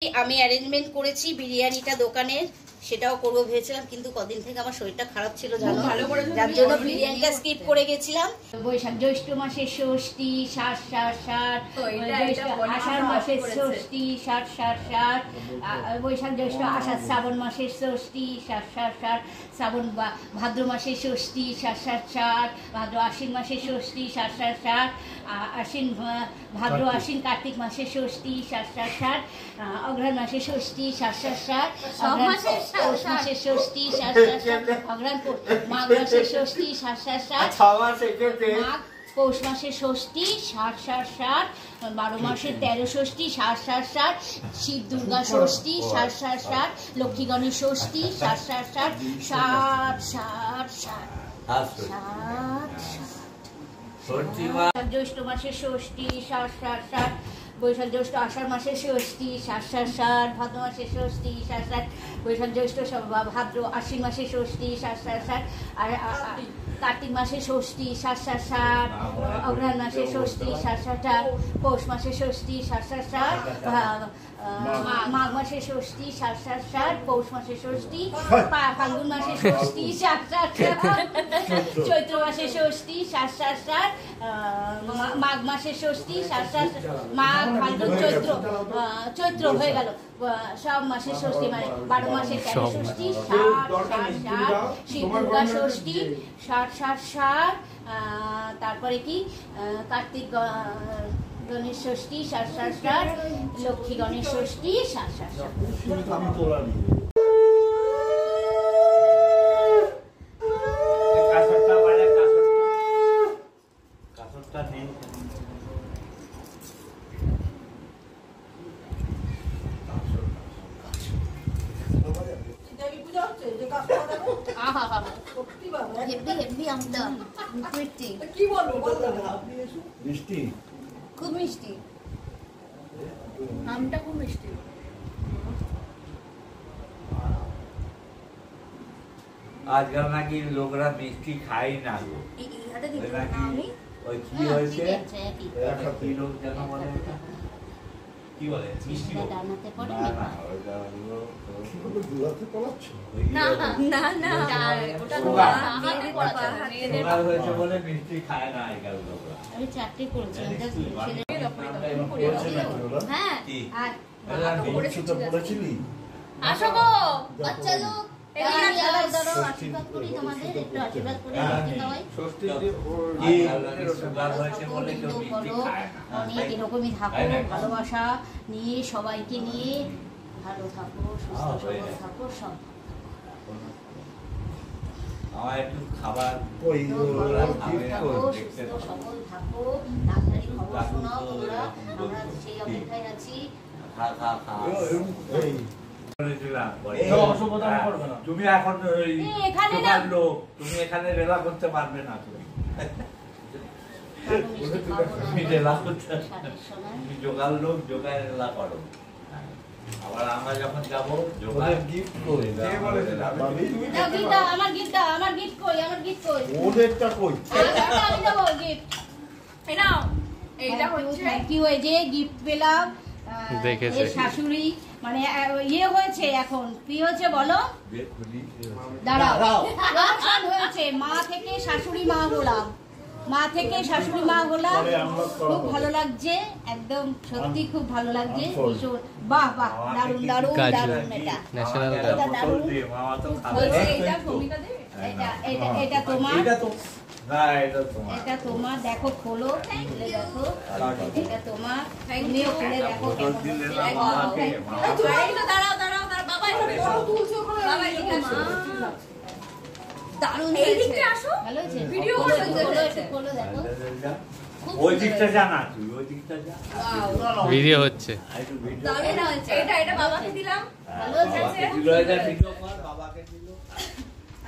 আমি অ্যারেঞ্জমেন্ট করেছি বিরিয়ানিটা দোকানের, সেটাও করবো ভেবেছিলাম, কিন্তু কদিন থেকে আমার শরীরটা খারাপ ছিল জানো, যার জন্য বিরিয়ানিটা স্কিপ করে গেছিলাম। বৈশাখ জ্যৈষ্ঠ মাসের ষষ্ঠী 60 আষাঢ় মাসের ষষ্ঠী 60 বৈশাখ জ্যৈষ্ঠ আষাঢ় শ্রাবণ মাসের ষষ্ঠী 60 শ্রাবণ ভাদ্র মাসের ষষ্ঠী 60 ভাদ্র আশ্বিন মাসের ষষ্ঠী 60 আশ্বিন ভাদ্র আশ্বিন কার্তিক মাসের ষষ্ঠী 60 অগ্রহায়ণ মাসের ষষ্ঠী 60 পৌষ মাসের ষষ্ঠী 60 অগ্রহায়ণ মাঘ মাসের ষষ্ঠী 60 মাঘ পৌষ মাসের ষষ্ঠী 60 12 মাসের 13 ষষ্ঠী 60 শিব দুর্গা ষষ্ঠী 60 লক্ষ্মী গণেশ ষষ্ঠী 60 জ্যৈষ্ঠ মাসের ষষ্ঠী 60 বৈশাখ জ্যৈষ্ঠ আষাঢ় মাসের ষষ্ঠী 60 ভাদ্র মাসের ষষ্ঠী 60 বৈশাখ জ্যৈষ্ঠ ভাদ্র আশ্বিন মাসের ষষ্ঠী 60 আর কার্তিক মাসের ষষ্ঠী 60 অগ্রহায়ণ মাসের ষষ্ঠী 60 পৌষ মাসের ষষ্ঠী 60 মাঘ মাসের ষষ্ঠী 60 পৌষ মাসের ষষ্ঠী ফাল্গুন মাসের ষষ্ঠী 60 চৈত্র মাসের ষষ্ঠী 60 মাঘ মাসের ষষ্ঠী 60 মাঘ ফাল্গুন চৈত্র হয়ে গেল সব মাসের ষষ্ঠী, মানে 12 মাসের 13 ষষ্ঠী 60 শিব দুর্গা ষষ্ঠী 60 তারপরে কি কার্তিক গণেশ ষষ্ঠী 60 লক্ষ্মী গণেশ ষষ্ঠী 60। খুব মিষ্টি, আমটা খুব মিষ্টি। আজকাল নাকি লোকরা মিষ্টি খায় না, ওই কি হয়েছে কি লোক যেন বলে, কি বলে মিষ্টি ডানাতে পড়ে না না না ওটা সুগার হয়েছে বলে মিষ্টি খায় না আজকাল লোকরা। আমি চাকরি করছি, হ্যাঁ আসো গো বাচ্চা লোক, আশীর্বাদ করি তোমাদের, একটু আশীর্বাদ করি, অনেক এরকমই থাকো, ভালোবাসা নিয়ে সবাইকে নিয়ে ভালো থাকো, সুস্থ সবল থাকো, সব একটু খাবার সুস্থ সবল থাকো, ডাক্তারি খবর শোনাও তোমরা, আমরা সেই অপেক্ষায় আছি। তুমি এখন লোক, তুমি এখানে রেলা করতে পারবে না, তুমি রেলা করতে, তুমি জোগাড় লোক, জোগাড় রেলা করো। আবার আমরা যখন যাবো জোগাড় গিফট করি, আমার গিফট দাও, আমার গিফট কই, আমার গিফট কই, ওদেরটা কই, আমি দেবো গিফট। এই নাও, এইটা হচ্ছে কি হয়ে যে গিফট পেলাম, দেখেছে শাশুড়ি, মানে ইয়ে হয়েছে, এখন কি হয়েছে বলো, দাঁড়াও হয়েছে, মা থেকে শাশুড়ি মা হলাম, মা থেকে শাশুড়ি মা হলাম, খুব ভালো লাগছে, একদম সত্যি খুব ভালো লাগছে, ভীষণ বাহ বাহ, দারুণ দারুণ দারুণ, এটা দারুণ, এটা তোমার, এটা তোমার, দেখো খোলো, খুলে দেখো, এটা তোমার, তুমিও খুলে দেখো দারুণ হয়েছে, ভালো হয়েছে, ভিডিও খোলো দেখো, ওই দিকটা জানা, তুই ওই দিকটা যা, ভিডিও হচ্ছে, এটা বাবাকে দিলাম, ভালো হয়েছে, ভিডিও কর, বাবাকে দিল,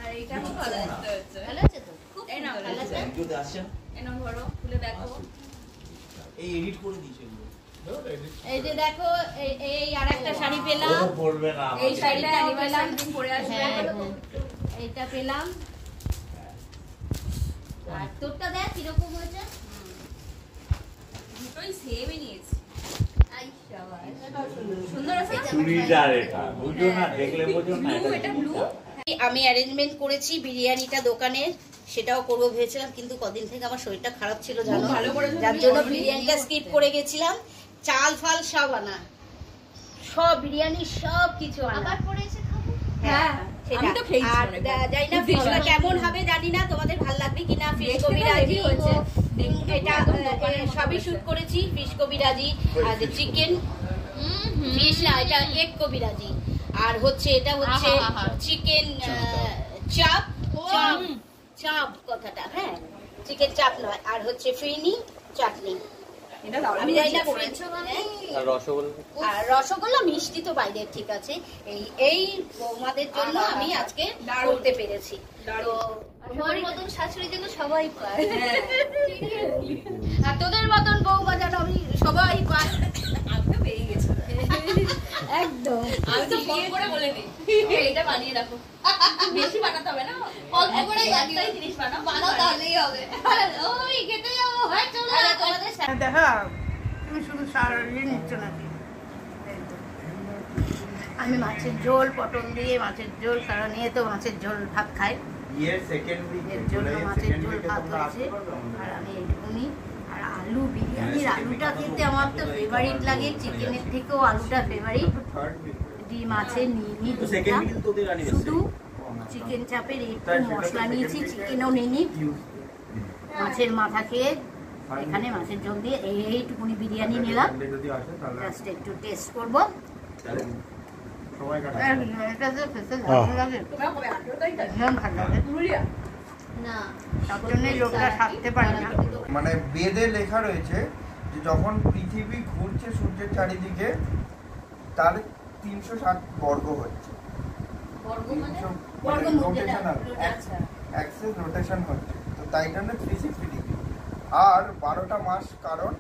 আর এইটা খুব ভালো হয়েছে, ভালো হয়েছে তো, খুব এই নাও, ভালো হয়েছে, এনাও ধরো, খুলে দেখো, এই এডিট করে দিয়েছে, এই যে দেখো, এই আরেকটা শাড়ি পেলাম, পড়বে না, এই শাড়িটা অ্যানিভার্সারি দিন পরে আসবে, এইটা পেলাম, আর তোরটা দেখ কিরকম হয়েছে, দুটোই সেমই নিয়েছি, সুন্দর আছে না? চুড়িদার এটা বুঝো না, দেখলে বুঝো না Blue, এটা blue? আমি অ্যারেঞ্জমেন্ট করেছি বিরিয়ানিটা দোকানের, সেটাও করবো ভেবেছিলাম, কিন্তু কদিন থেকে আমার শরীরটা খারাপ ছিল জানো, ভালো করেছো যার তুমি, জন্য ওই বিরিয়ানিটা স্কিপ করে গেছিলাম। চাল ফাল সব আনা, সব বিরিয়ানি সব কিছু আনা। আবার পড়েছে খাবো। হ্যাঁ, আমি তো খেয়েছি আর অনেকবার। জানি না খুব ফিশটা ভালো। কেমন হবে জানি না, তোমাদের ভালো লাগবে কিনা। ফিশ দেখতে তো কবিরাজি heavy হয়েছে। এটা সবই শুট করেছি, ফিশ কবিরাজি আর চিকেন ফিশ না, এটা এগ কবিরাজি, আর হচ্ছে এটা হচ্ছে আহা। চিকেন চাপ, চাপ কথাটা, হ্যাঁ চিকেন চাপ নয়, আর হচ্ছে ফিরনি চাটনি। এটা দাও, আমি জানি না করেছো মানে? আর রসগোল্লা আর রসগোল্লা মিষ্টি তো বাইরের, ঠিক আছে। এই বৌমাদের জন্য আমি আজকে করতে পেরেছি। তো তোমার মতন শাশুড়ি যেন সবাই পায়। আর তোদের মতন বৌমা যেন আমি সবাই পাই। আমি তো পেয়ে গেছি। একদম আমি তো ফোন করে বলে দিই এটা বানিয়ে রাখো, বেশি বানাতে হবে না, অল্প করে একটাই জিনিস বানাও তাহলেই হবে। ওই খেতে যাবো, হয় চলো। আরে তোমাদের দেখা তুমি শুধু সারাদিন নিচ্ছ নাকি? আমি মাছের ঝোল, পটল দিয়ে মাছের ঝোল, কারণ নিয়ে তো মাছের ঝোল ভাত খাই, ইয়ের সেকেন্ড উইক এর জন্য মাছের ঝোল ভাত হয়েছে। আর আমি এইটুকুনি, আর আলু বিরিয়ানির আলুটা খেতে আমার তো ফেভারিট লাগে, চিকেনের থেকেও আলুটা ফেভারিট। থার্ড উইক ডিম আছে নিয়ে নিই তো সেকেন্ড উইক তোদের শুধু অ্যানিভার্সারি চিকেন চাপের একটু মশলা নিয়েছি, চিকেনও নিইনি, মাছের মাথা খেয়ে এখানে মাছের ঝোল দিয়ে এইটুকুনি বিরিয়ানি নিলাম, যদি আসে তাহলে জাস্ট একটু টেস্ট করবো। সবাই আর এটা তো খেতে দারুণ লাগে, তোমরা কবে 18 তারিখ ভীষণ ভালো লাগে, পুরুলিয়া? না, তার জন্যই লোকটা থাকতে পারে না। মানে বেদে লেখা রয়েছে যে যখন পৃথিবী ঘুরছে সূর্যের চারিদিকে তার 360 বর্গ হচ্ছে, বর্গ মানে? বর্গমূল যেটা, রোটেশনাল আচ্ছা। অ্যাক্সিস রোটেশন হচ্ছে, তো তাই জন্য 360 ডিগ্রি। আর 12টা মাস, কারণ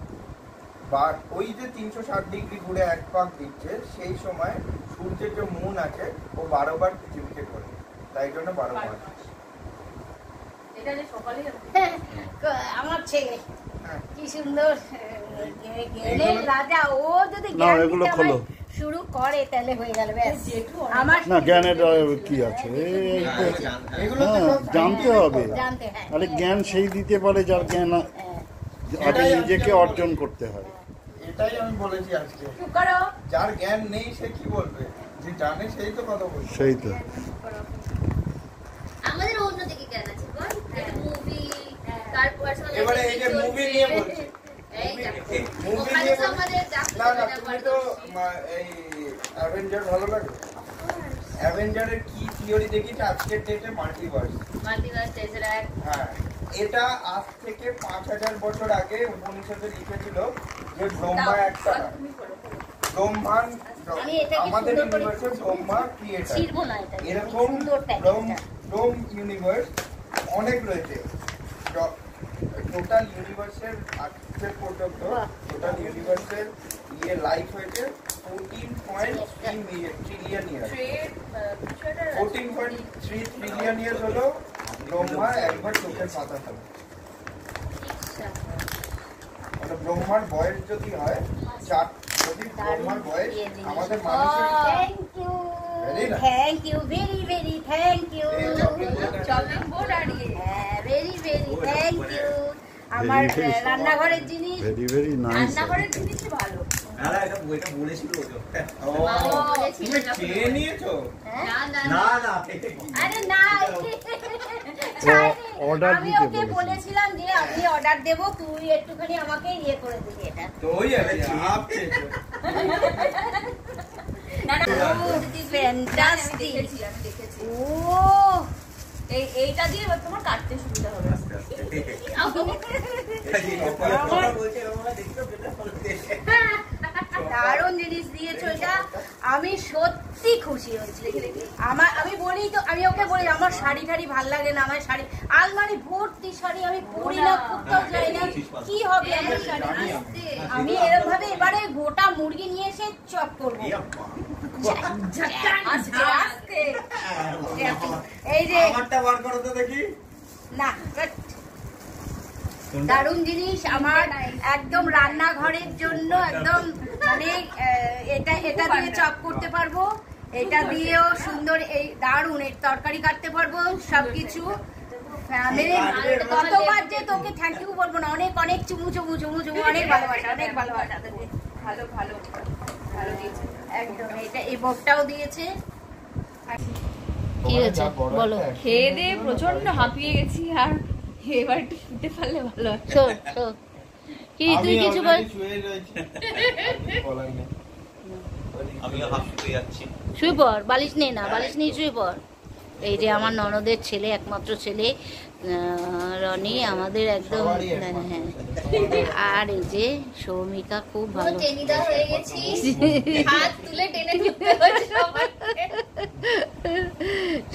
ওই যে 360 ডিগ্রি ঘুরে এক পাক দিচ্ছে, সেই সময় সূর্যের যে মুন আছে ও 12 বার পৃথিবীকে ঘোরে, তাই জন্য 12 মাস। এটা যে সকালেই আমার ছেলে হ্যাঁ। কি সুন্দর জ্ঞানের রাজা, ও যদি না, জ্ঞান এগুলো দিতে খোলো। আমায় শুরু করে তাহলে হয়ে গেল ব্যাস। আমার না, জ্ঞানের কি আছে? এই তো, এগুলো তো হ্যাঁ, সব জানতে হবে। জানতে, হ্যাঁ আরে জ্ঞান সেই দিতে পারে যার জ্ঞান আগে নিজেকে অর্জন করতে হয়। এটাই আমি বলেছি আজকে, চুপ করো। যার জ্ঞান নেই সে কি বলবে, যে জানে সেই তো কথা বলবে। সেই তো। আমাদের অন্যদিকে জ্ঞান আছে বল, এটা মুভি, তার পার্সোনাল এবারে এই যে মুভি নিয়ে বলছি, এই মুভি ওখানে নিয়ে তো আমাদের না না, তুমি তো এই অ্যাভেঞ্জার ভালো লাগে? অ্যাভেঞ্জারের কি থিওরি দেখিছে আজকের ডেটে? মাল্টিভার্স। মাল্টিভার্স টেসরাক্ট। হ্যাঁ, এটা আজ থেকে 5000 বছর আগে উপনিষদে লিখেছিল যে ব্রহ্মা একটা না। আমি এটাকে আমাদের সুন্দর করে ইউনিভার্সে ব্রহ্মা ক্রিয়েটার। ছিড়বো না এটা, এরকম সুন্দর প্যাকেজটা। ব্রহ্ম ইউনিভার্স অনেক রয়েছে। টোটাল ইউনিভার্সের আজকের পর্যন্ত টোটাল ইউনিভার্সের লাইফ হয়েছে 14.3 ট্রিলিয়ন ইয়ার। 14.3 ট্রিলিয়ন ইয়ার হলো ব্রহ্মা একবার চোখের পাতা ফেলে। মানে ব্রহ্মার বয়স যদি হয় যদি ব্রহ্মার বয়স আমাদের মানুষের thank you, Very nice. Thank you, very very thank you, chopping board আর ইয়ে হ্যাঁ ভেরি ভেরি থ্যাংক ইউ। আমার Very, very রান্নাঘরের জিনিস, ভেরি ভেরি নাইস। রান্নাঘরের জিনিসই ভালো। না না, এটা বলেছিল ও তো। ও, তুমি চেয়ে নিয়েছো? হ্যাঁ? না না না না, আরে না, ছাড়েনি। order আমি দিতে ওকে বলেছিল। বলেছিলাম যে আমি অর্ডার দেবো, তুই একটুখানি আমাকে ইয়ে করে দিবি এটা। তো ওই আরে চাপ চেয়েছো। না না, ফ্যান্টাস্টিক। দেখেছি, আমি দেখেছি। ও এইটা দিয়ে এবার তোমার কাটতে সুবিধা হবে। আস্তে আস্তে। দারুণ জিনিস দিয়েছো এটা, আমি সত্যি খুশি হয়েছি। আমি বলি তো, আমি ওকে বলি আমার শাড়ি ঠাড়ি ভাল লাগে না, আমার শাড়ি আলমারি ভর্তি শাড়ি, আমি পরি না, কোথাও যাই না, কি হবে আমার শাড়ি? আমি এরকম ভাবে এবারে গোটা মুরগি নিয়ে এসে চপ করবো। আস্তে আস্তে। এই যে আমারটা বার করো তো দেখি। না, দারুণ জিনিস আমার একদম রান্নাঘরের জন্য একদম মানে এটা দিয়ে চপ করতে পারবো, এটা দিয়েও সুন্দর এই দারুণ এর তরকারি কাটতে পারবো সবকিছু। কতবার যে তোকে থ্যাংক ইউ বলবো না, অনেক অনেক চুমু চুমু চুমু চুমু, অনেক ভালোবাসা অনেক ভালোবাসা। ভালো ভালো ভালো দিয়েছে একদম। এটা এই বকটাও দিয়েছে। কি হয়েছে বলো? খেয়ে দিয়ে প্রচন্ড হাঁপিয়ে গেছি, আর এবার একটু শুতে পারলে ভালো হয়। শোন শোন, কি তুই কিছু বল? আমিও হাফ শুয়ে যাচ্ছি। শুয়ে পড়, বালিশ নে না, বালিশ নিয়ে শুয়ে পড়। এই যে আমার ননদের ছেলে, একমাত্র ছেলে রনি, আমাদের একদম হ্যাঁ। আর এই যে সৌমিকা খুব ভালো, টেনিদা হয়ে গেছি, হাত তুলে টেনে নিতে হচ্ছে সবাইকে।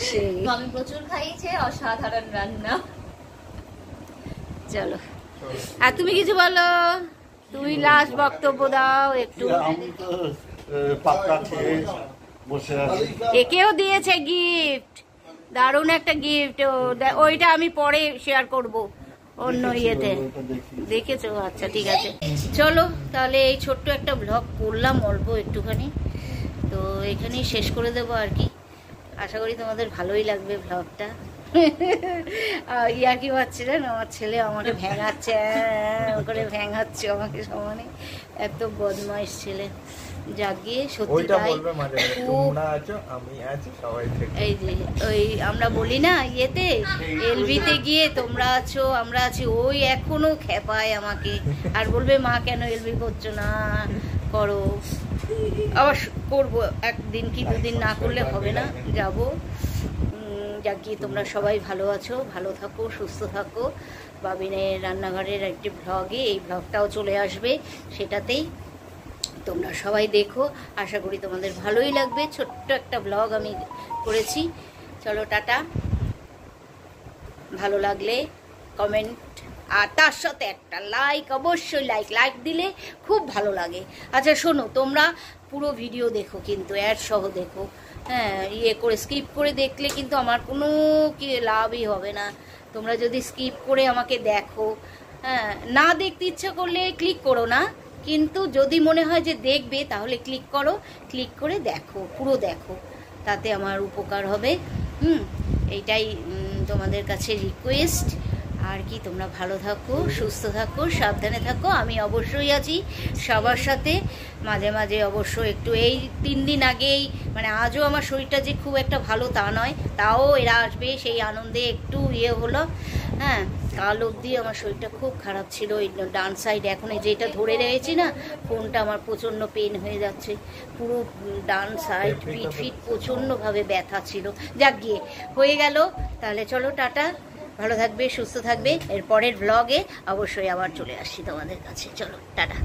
সেই আমি প্রচুর খাইছে, অসাধারণ রান্না। চলো, আর তুমি কিছু বলো, তুমি লাস্ট বক্তব্য দাও একটু। আমি তো পাত্তা খেয়ে বসে আছি। একেও দিয়েছে গিফট, দারুণ একটা গিফট, ওইটা আমি পরে শেয়ার করব অন্য ইয়েতে। দেখেছো? আচ্ছা ঠিক আছে, চলো তাহলে এই ছোট্ট একটা ব্লগ করলাম অল্প একটুখানি, তো এখানেই শেষ করে দেবো আর কি। আশা করি তোমাদের ভালোই লাগবে ব্লগটা। ইয়ার কি পাচ্ছিলেন, আমার ছেলে আমাকে ভেঙাচ্ছে করে ভেঙাচ্ছে আমাকে সমানে, এত বদমাইশ ছেলে। জাগিয়ে সত্যি তাই, এই যে ওই আমরা বলি না ইয়েতে এলবিতে গিয়ে তোমরা আছো আমরা আছি, ওই এখনো খেপায় আমাকে আর বলবে মা কেন এলবি করছো না, করো। আবার করবো একদিন কি দুদিন, না করলে হবে না, যাবো। জাগিয়ে তোমরা সবাই ভালো আছো, ভালো থাকো, সুস্থ থাকো। বাবিনের রান্নাঘরের একটি ব্লগে এই ব্লগটাও চলে আসবে, সেটাতেই তোমরা সবাই দেখো। আশা করি তোমাদের ভালোই লাগবে, ছোট্ট একটা ব্লগ আমি করেছি। চলো টাটা, ভালো লাগলে কমেন্ট, আর তার সাথে একটা লাইক, অবশ্যই লাইক দিলে খুব ভালো লাগে। আচ্ছা শোনো, তোমরা পুরো ভিডিও দেখো কিন্তু অ্যাড সহ দেখো, হ্যাঁ, ইয়ে করে স্কিপ করে দেখলে কিন্তু আমার কোনো কি লাভই হবে না। তোমরা যদি স্কিপ করে আমাকে দেখো, হ্যাঁ, না দেখতে ইচ্ছা করলে ক্লিক করো না, কিন্তু যদি মনে হয় যে দেখবে তাহলে ক্লিক করো, ক্লিক করে দেখো, পুরো দেখো, তাতে আমার উপকার হবে। এইটাই তোমাদের কাছে রিকোয়েস্ট। আর কি, তোমরা ভালো থাকো, সুস্থ থাকো, সাবধানে থাকো। আমি অবশ্যই আছি সবার সাথে, মাঝে মাঝে অবশ্য একটু এই 3 দিন আগেই, মানে আজও আমার শরীরটা যে খুব একটা ভালো তা নয়, তাও এরা আসবে সেই আনন্দে একটু ইয়ে হলো। হ্যাঁ, কাল অবধি আমার শরীরটা খুব খারাপ ছিল, এই ডান সাইড, এখন এই যেটা ধরে রয়েছি না ফোনটা, আমার প্রচণ্ড পেন হয়ে যাচ্ছে, পুরো ডান সাইড পিঠ প্রচণ্ডভাবে ব্যথা ছিল। যাক গিয়ে হয়ে গেল, তাহলে চলো টাটা, ভালো থাকবে, সুস্থ থাকবে। এর পরের ব্লগে অবশ্যই আবার চলে আসছি তোমাদের কাছে। চলো টাটা।